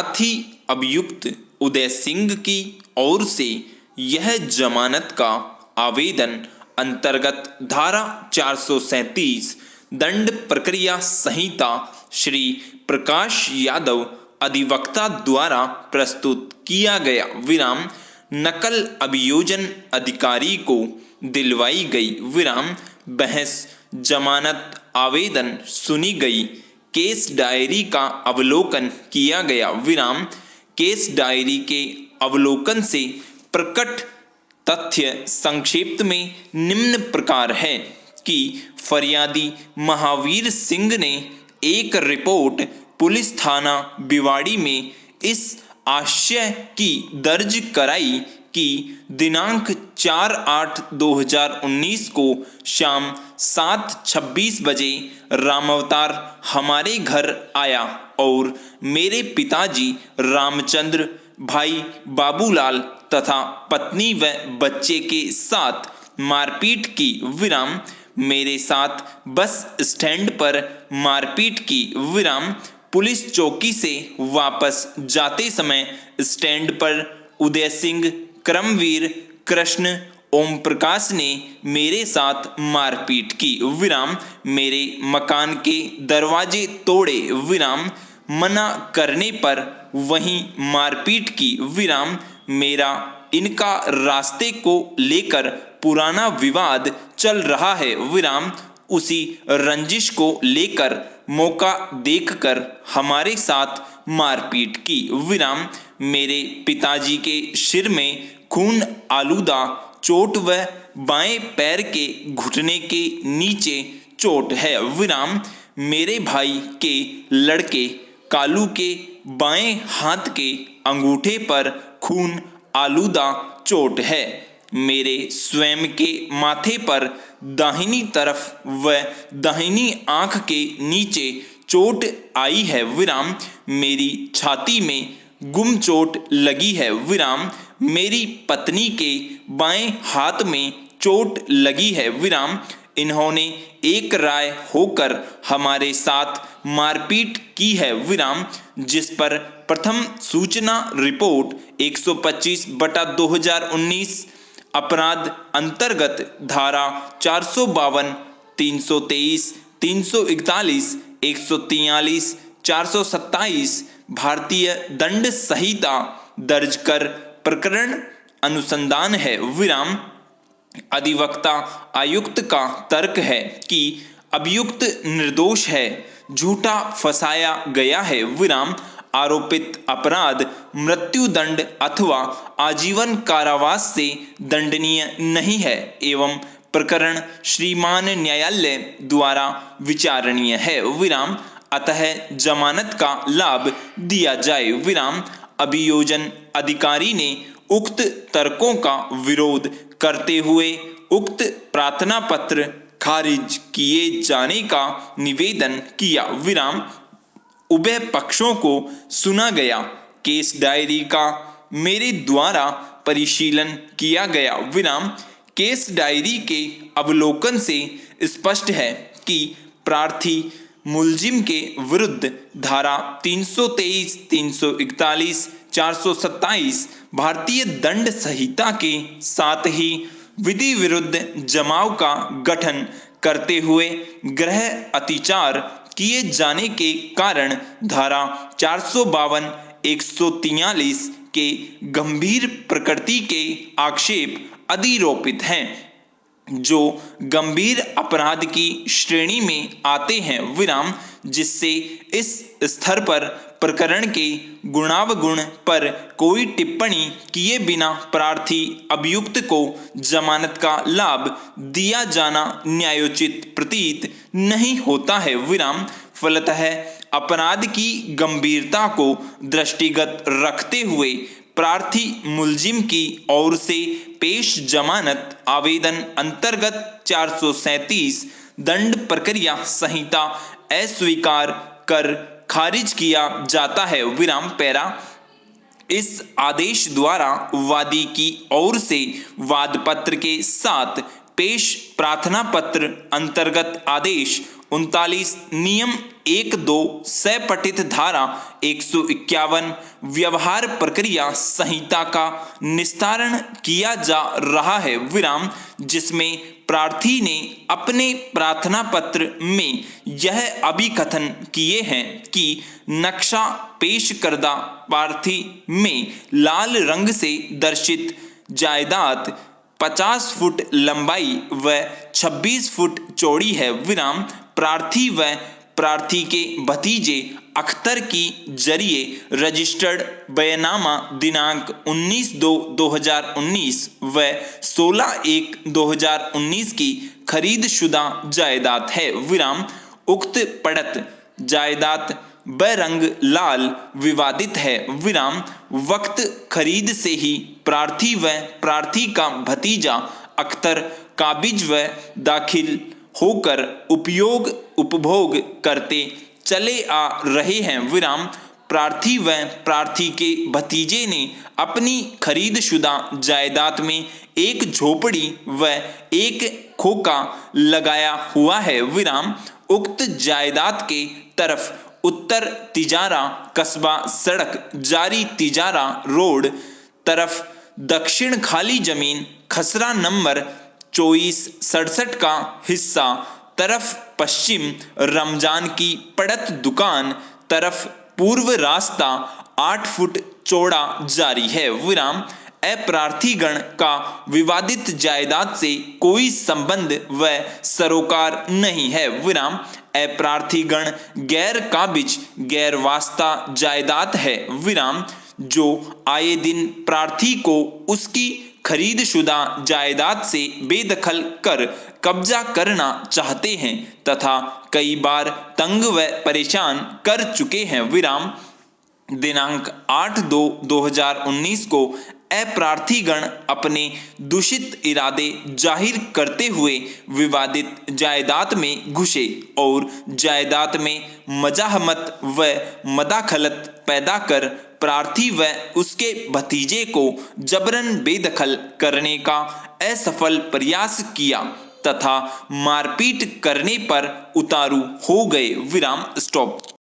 प्रार्थी अभियुक्त उदय सिंह की ओर से यह जमानत का आवेदन अंतर्गत धारा 437 दंड प्रक्रिया संहिता श्री प्रकाश यादव अधिवक्ता द्वारा प्रस्तुत किया गया विराम नकल अभियोजन अधिकारी को दिलवाई गई विराम बहस जमानत आवेदन सुनी गई केस डायरी का अवलोकन किया गया विराम केस डायरी के अवलोकन से प्रकट तथ्य संक्षेप में निम्न प्रकार है कि फरियादी महावीर सिंह ने एक रिपोर्ट पुलिस थाना भिवाड़ी में इस आशय की दर्ज कराई कि दिनांक 4/8/2019 को शाम 7:26 बजे रामावतार हमारे घर आया और मेरे पिताजी रामचंद्र भाई बाबूलाल तथा पत्नी व बच्चे के साथ मारपीट की विराम मेरे साथ बस स्टैंड पर मारपीट की विराम पुलिस चौकी से वापस जाते समय स्टैंड पर उदय सिंह करमवीर कृष्ण ओम प्रकाश ने मेरे साथ मारपीट की विराम मेरे मकान के दरवाजे तोड़े विराम मना करने पर वहीं मारपीट की विराम मेरा इनका रास्ते को लेकर पुराना विवाद चल रहा है विराम उसी रंजिश को लेकर मौका देखकर हमारे साथ मारपीट की विराम मेरे पिताजी के सिर में खून आलूदा चोट व बाएं पैर के घुटने के नीचे चोट है विराम मेरे भाई के लड़के कालू के बाएं हाथ के अंगूठे पर खून आलूदा चोट है मेरे स्वयं के माथे पर दाहिनी तरफ व दाहिनी आंख के नीचे चोट आई है विराम मेरी छाती में गुम चोट लगी है विराम मेरी पत्नी के बाएं हाथ में चोट लगी है विराम इन्होंने एक राय होकर हमारे साथ मारपीट की है विराम जिस पर प्रथम सूचना रिपोर्ट 125/2019 अपराध अंतर्गत धारा 452, 323, 341, 143, 427 भारतीय दंड संहिता दर्ज कर प्रकरण अनुसंधान है विराम अधिवक्ता आयुक्त का तर्क है कि अभियुक्त निर्दोष है झूठा फंसाया गया है विराम आरोपित अपराध मृत्युदंड अथवा आजीवन कारावास से दंडनीय नहीं है एवं प्रकरण श्रीमान न्यायालय द्वारा विचारणीय है विराम अतः जमानत का लाभ दिया जाए विराम अभियोजन अधिकारी ने उक्त तर्कों का विरोध करते हुए उक्त प्रार्थना पत्र खारिज किए जाने का निवेदन किया विराम उभय पक्षों को सुना गया केस डायरी का मेरे द्वारा परिशीलन किया गया विराम केस डायरी के अवलोकन से स्पष्ट है कि प्रार्थी मुलजिम के विरुद्ध धारा 323, 341, 427 भारतीय दंड संहिता के साथ ही विधि विरुद्ध जमाव का गठन करते हुए गृह अतिचार किए जाने के कारण धारा 452, 143 के गंभीर प्रकृति के आक्षेप अधिरोपित हैं जो गंभीर अपराध की श्रेणी में आते हैं विराम जिससे इस स्तर पर प्रकरण के गुणावगुण पर कोई टिप्पणी किए बिना प्रार्थी अभियुक्त को जमानत का लाभ दिया जाना न्यायोचित प्रतीत नहीं होता है विराम फलतः अपराध की गंभीरता को दृष्टिगत रखते हुए प्रार्थी मुलजिम की ओर से पेश जमानत आवेदन अंतर्गत 437 दंड प्रक्रिया संहिता अस्वीकार कर खारिज किया जाता है विराम पैरा इस आदेश द्वारा वादी की ओर से वाद पत्र के साथ पेश प्रार्थना पत्र अंतर्गत आदेश 39 नियम 1-2 से पठित धारा 151 व्यवहार प्रक्रिया संहिता का निस्तारण किया जा रहा है विराम, जिसमें प्रार्थी ने अपने प्रार्थना पत्र में यह अभिकथन किए हैं कि नक्शा पेश करदा प्रार्थी में लाल रंग से दर्शित जायदाद 50 फुट लंबाई व 26 फुट चौड़ी है विराम। प्रार्थी व प्रार्थी के भतीजे अख्तर की जरिए रजिस्टर्ड बयानामा दिनांक 19/2/2019 व 16/1/2019 की खरीदशुदा जायदाद है विराम। उक्त पड़त जायदाद बेरंग लाल विवादित है विराम। वक्त खरीद से ही प्रार्थी व प्रार्थी का भतीजा अख्तर काबिज व दाखिल होकर उपभोग करते चले आ रहे हैं विराम। प्रार्थी व प्रार्थी के भतीजे ने अपनी खरीदशुदा जायदाद में एक झोपड़ी व एक खोखा लगाया हुआ है विराम। उक्त जायदाद के तरफ उत्तर तिजारा कस्बा सड़क जारी तिजारा रोड तरफ दक्षिण खाली जमीन खसरा नंबर 2467 का हिस्सा तरफ पश्चिम रमजान की पड़त दुकान तरफ पूर्व रास्ता 8 फुट चौड़ा जारी है विराम। अप्रार्थीगण का विवादित जायदाद से कोई संबंध व सरोकार नहीं है विराम। अप्रार्थीगण गैर काबिज गैर वास्ता जायदाद है विराम, जो आए दिन प्रार्थी को उसकी खरीदशुदा जायदाद से बेदखल कर कब्जा करना चाहते हैं तथा कई बार तंग व परेशान कर चुके हैं विराम। दिनांक 8/2/2019 को अप्रार्थीगण अपने दूषित इरादे जाहिर करते हुए विवादित जायदाद में घुसे और जायदाद में मजाहमत व मदाखलत पैदा कर प्रार्थी व उसके भतीजे को जबरन बेदखल करने का असफल प्रयास किया तथा मारपीट करने पर उतारू हो गए विराम। स्टॉप।